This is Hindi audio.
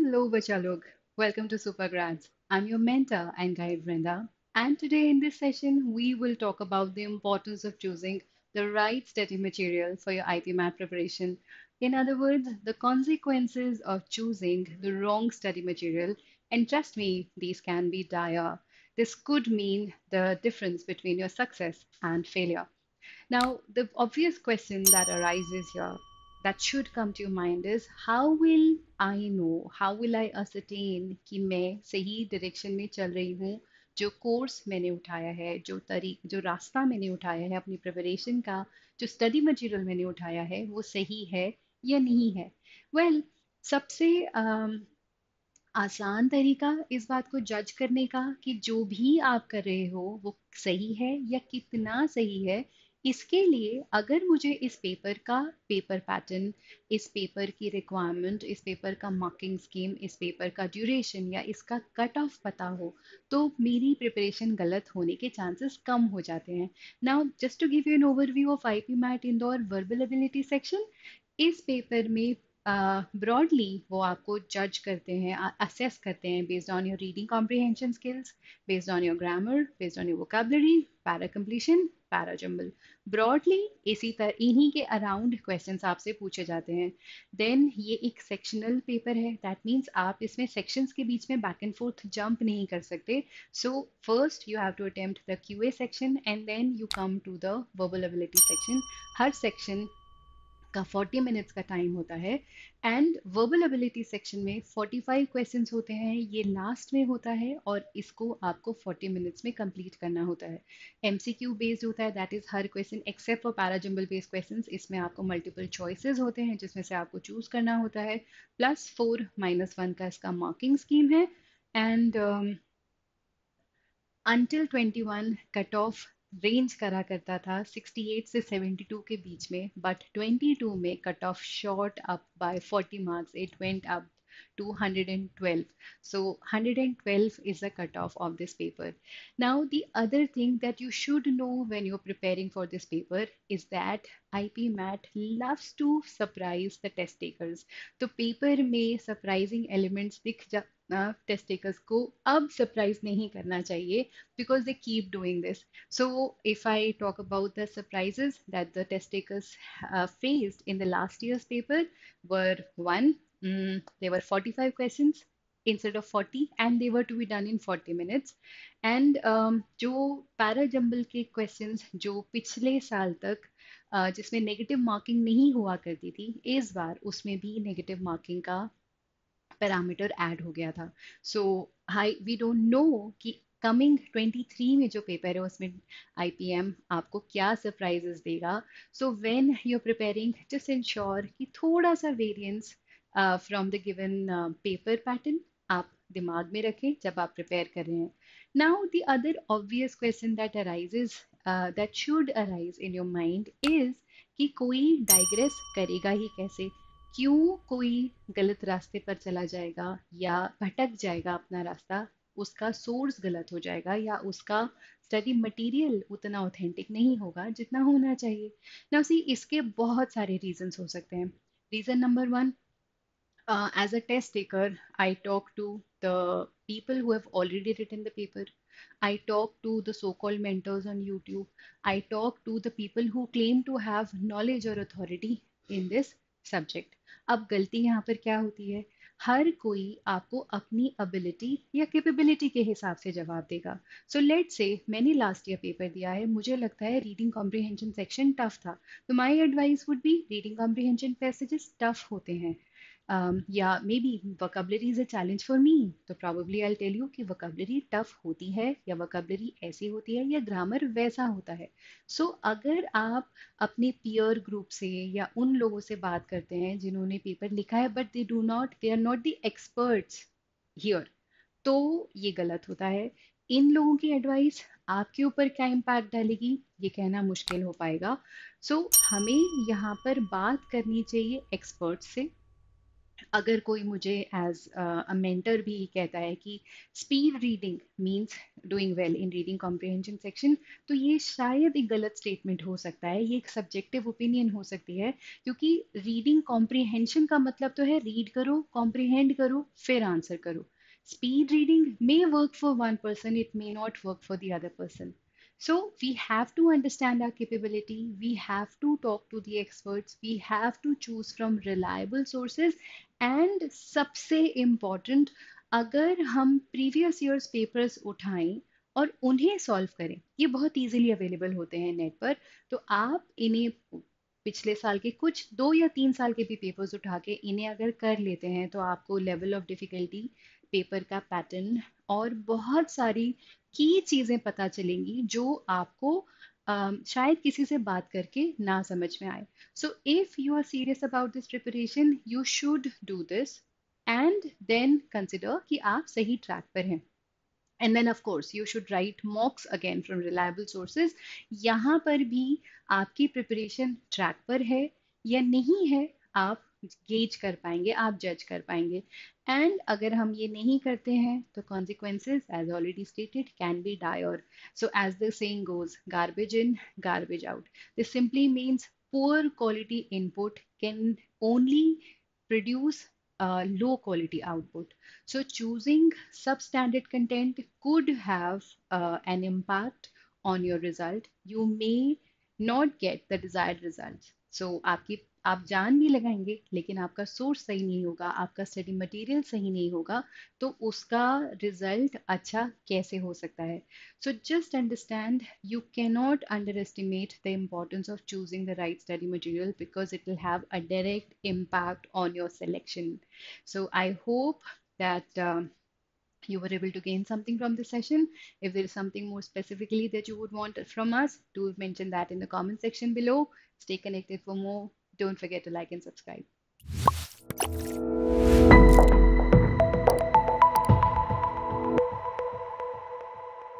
Hello, Bachalog. Welcome to Supergrads. I'm your mentor and guide, Brenda. And today in this session, we will talk about the importance of choosing the right study material for your IP math preparation. In other words, the consequences of choosing the wrong study material. And trust me, these can be dire. This could mean the difference between your success and failure. Now, the obvious question that arises here that should come to your mind is how will I know, how will I ascertain कि मैं सही डायरेक्शन में चल रही हूँ जो कोर्स मैंने उठाया है जो रास्ता मैंने उठाया है अपनी प्रिपरेशन का जो स्टडी मटेरियल मैंने उठाया है वो सही है या नहीं है वेल सबसे आसान तरीका इस बात को जज करने का कि जो भी आप कर रहे हो वो सही है या कितना सही है इसके लिए अगर मुझे इस पेपर का पेपर पैटर्न इस पेपर की रिक्वायरमेंट इस पेपर का मार्किंग स्कीम इस पेपर का ड्यूरेशन या इसका कट ऑफ पता हो तो मेरी प्रिपरेशन गलत होने के चांसेस कम हो जाते हैं now just to give you an overview of IPMAT Indore verbal ability section इस पेपर में ब्रॉडली वो आपको जज करते हैं असेस करते हैं based on your reading comprehension skills based on your grammar based on your vocabulary para completion para jumble broadly इसी तरह इन्हीं के अराउंड क्वेश्चंस आपसे पूछे जाते हैं देन ये एक सेक्शनल पेपर है दैट मीन्स आप इसमें सेक्शंस के बीच में बैक एंड फोर्थ जंप नहीं कर सकते so first you have to attempt the QA section and then you come to the verbal ability section हर सेक्शन का 40 मिनट्स का टाइम होता है एंड वर्बल एबिलिटी सेक्शन में 45 क्वेश्चंस होते हैं ये लास्ट में होता है और इसको आपको 40 मिनट्स में कंप्लीट करना होता है एमसीक्यू बेस्ड होता है that is her question except for parajumble based questions इसमें आपको मल्टीपल चॉइसेस होते हैं जिसमें से आपको चूज करना होता है +4 -1 का इसका मार्किंग स्कीम है and until 21 cut off range करा करता था 68 से 72 के बीच में बट 22 में cut off short up by 40 marks it went up to 112 so 112 is the cutoff of this paper now the other thing that you should know when you're preparing for this paper is that IPMAT loves to surprise the test takers तो पेपर में सरप्राइजिंग एलिमेंट्स दिख जा टेस्ट टेकर्स को अब सरप्राइज नहीं करना चाहिए because they keep doing this. So, if I talk about the surprises that the test takers faced in the last year's paper, were one, there were 45 questions instead of 40, and they were to be done in 40 minutes. And जो पैरा जंबल के क्वेश्चंस जो पिछले साल तक जिसमें नेगेटिव मार्किंग नहीं हुआ करती थी इस बार उसमें भी नेगेटिव मार्किंग का पैरामीटर ऐड हो गया था सो हाई वी डोंट नो कि कमिंग 23 में जो पेपर है उसमें आईपीएम आपको क्या सरप्राइजेस देगा so when you are preparing just ensure कि थोड़ा सा variance from the given paper pattern आप दिमाग में रखें जब आप प्रिपेयर कर रहे हैं now the other obvious question that arises that should arise in your mind is कि कोई डाइग्रेस करेगा ही कैसे क्यों कोई गलत रास्ते पर चला जाएगा या भटक जाएगा अपना रास्ता उसका सोर्स गलत हो जाएगा या उसका स्टडी मटेरियल उतना ऑथेंटिक नहीं होगा जितना होना चाहिए ना सी इसके बहुत सारे रीजंस हो सकते हैं reason number one as a test taker, I talk to the people who have already written the paper. I talk to the so called mentors on YouTube. I talk to the people who claim to have knowledge or authority in this subject. अब गलती यहाँ पर क्या होती है हर कोई आपको अपनी एबिलिटी या कैपेबिलिटी के हिसाब से जवाब देगा सो लेट से मैंने लास्ट ईयर पेपर दिया है मुझे लगता है रीडिंग कॉम्प्रिहेंशन सेक्शन टफ था तो my advice would be reading comprehension passages tough होते हैं या may be vocabulary is a challenge for me तो प्रॉबेबली आई टेल यू कि वोकेबलरी टफ होती है या वोकेबलरी ऐसी होती है या ग्रामर वैसा होता है सो अगर आप अपने पीयर ग्रुप से या उन लोगों से बात करते हैं जिन्होंने पेपर लिखा है but they are not the experts here तो ये गलत होता है इन लोगों की एडवाइस आपके ऊपर क्या इम्पैक्ट डालेगी ये कहना मुश्किल हो पाएगा सो हमें यहाँ पर बात करनी चाहिए एक्सपर्ट्स से अगर कोई मुझे एज अ मेंटर भी कहता है कि speed reading means doing well in reading comprehension section, तो ये शायद एक गलत स्टेटमेंट हो सकता है, ये एक सब्जेक्टिव ओपिनियन हो सकती है, क्योंकि रीडिंग कॉम्प्रिहेंशन का मतलब तो है रीड करो, कॉम्प्रिहेंड करो, फिर आंसर करो. Speed reading may work for one person, it may not work for the other person. So we have to understand our capability, we have to talk to the experts, we have to choose from reliable sources, and सबसे important, अगर हम previous years papers उठाएं और उन्हें सॉल्व करें, ये बहुत इजीली अवेलेबल होते हैं नेट पर, तो आप इन्हें पिछले साल के कुछ 2 या 3 साल के भी पेपर्स उठा के इन्हें अगर कर लेते हैं, तो आपको लेवल ऑफ डिफिकल्टी, पेपर का पैटर्न और बहुत सारी की चीजें पता चलेंगी जो आपको शायद किसी से बात करके ना समझ में आए. So if you are serious about this preparation, you should do this and then consider कि आप सही ट्रैक पर हैं. And then of course you should write mocks again from reliable sources. यहाँ पर भी आपकी प्रिपरेशन ट्रैक पर है या नहीं है, आप गेज कर पाएंगे, आप जज कर पाएंगे. एंड अगर हम ये नहीं करते हैं तो consequences as already stated can be dire. So as the saying goes, garbage in, garbage out. This simply means poor quality input can only produce low quality output. So choosing substandard content could have an impact on your result. You may not get the desired results. So आपकी आप जान भी लगाएंगे लेकिन आपका सोर्स सही नहीं होगा, आपका स्टडी मटेरियल सही नहीं होगा, तो उसका रिजल्ट अच्छा कैसे हो सकता है. So just understand, you cannot underestimate the importance of choosing the right study material because it will have a direct impact on your selection. So I hope that you were able to gain something from this session. If there is something more specifically that you would want from us, do mention that in the comment section below. Stay connected for more. Don't forget to like and subscribe.